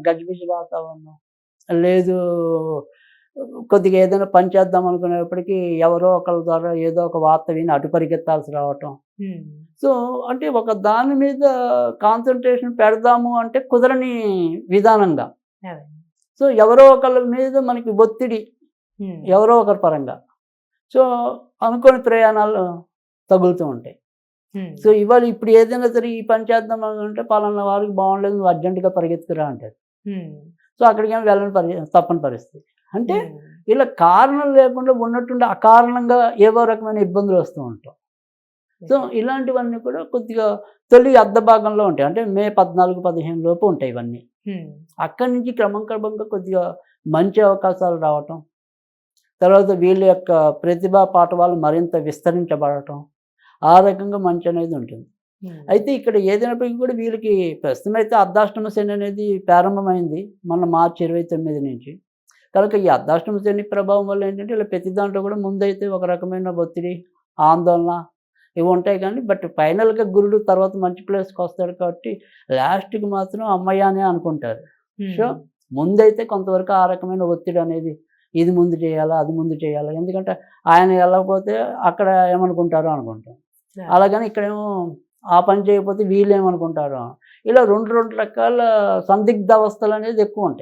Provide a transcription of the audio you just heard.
గజిబిజి వాతావరణం. లేదు కొద్దిగా ఏదైనా పని చేద్దాం అనుకునేప్పటికి ఎవరో ఒకళ్ళ ద్వారా ఏదో ఒక వార్త విని అటు పరిగెత్తాల్సి రావటం. హ్మ్. సో, అంటే ఒక దాని మీద కాన్సంట్రేషన్ పెడదాము అంటే కుదరని విధానంగా. అదే. సో, ఎవరో ఒకళ్ళ మీద మనకి ఒత్తిడి హ్మ్. ఎవరో ఒకరి పరంగా. సో, అనుకోని ప్రయాణాలు తగులుతూ ఉంటాయి. హ్మ్. సో, ఇవాళ ఇప్పుడు ఏదైనా సరే ఈ పని చేద్దాం అనుకుంటే పలానా వారికి బాగుండలేదు నువ్వు అర్జెంట్‌గా పరిగెత్తుకురా అంటారు. హ్మ్. సో, అక్కడికేమో వెళ్ళని తప్పని పరిస్థితి. అంటే హ్మ్. ఇలా కారణం లేకుండా ఉన్నట్టుండి అకారణంగా ఏవో రకమైన ఇబ్బందులు వస్తూ ఉంటాం. సో, ఇలాంటివన్నీ కూడా కొద్దిగా తొలి అర్ధ భాగంలో ఉంటాయి. అంటే మే 14, 15 లోపు ఉంటాయి ఇవన్నీ. హ్మ్. అక్కడి నుంచి క్రమంగా కొద్దిగా మంచి అవకాశాలు రావటం. తర్వాత వీళ్ళ యొక్క ప్రతిభా పాటవాలు మరింత విస్తరించబడటం. ఆ రకంగా మంచనేది ఉంటుంది. హ్మ్. అయితే ఇక్కడ ఏదైనప్పటికి కూడా వీళ్ళకి ప్రస్తుతం అయితే అర్ధాష్టమ శని అనేది ప్రారంభమైంది. మొన్న మార్చి 29 నుంచి. కనుక ఈ అర్ధాష్టమ శని ప్రభావం వల్ల ఏంటంటే ఇలా ప్రతి దాంట్లో కూడా ముందైతే ఒక రకమైన ఒత్తిడి, ఆందోళన ఇవి ఉంటాయి కానీ ఫైనల్‌గా గురుడు తర్వాత మంచి ప్లేస్‌కొస్తాడు కాబట్టి లాస్ట్‌కి మాత్రం హమ్మయ్య! అనే అనుకుంటారు. సో, హ్మ్. ముందైతే కొంతవరకు ఆ రకమైన ఒత్తిడనేది ఇది ముందు చేయాలా, అది ముందు చేయాలా. ఎందుకంటే ఆయన ఎళ్ళకపోతే అక్కడ ఏమనుకుంటారో అనుకుంటాం. అదే. అలాగని ఇక్కడేమో ఆ పని చేయకపోతే వీళ్ళేమనుకుంటారో. ఇలా 2 రకాల సందిగ్ధావస్థలనేది ఎక్కువుంటాయి.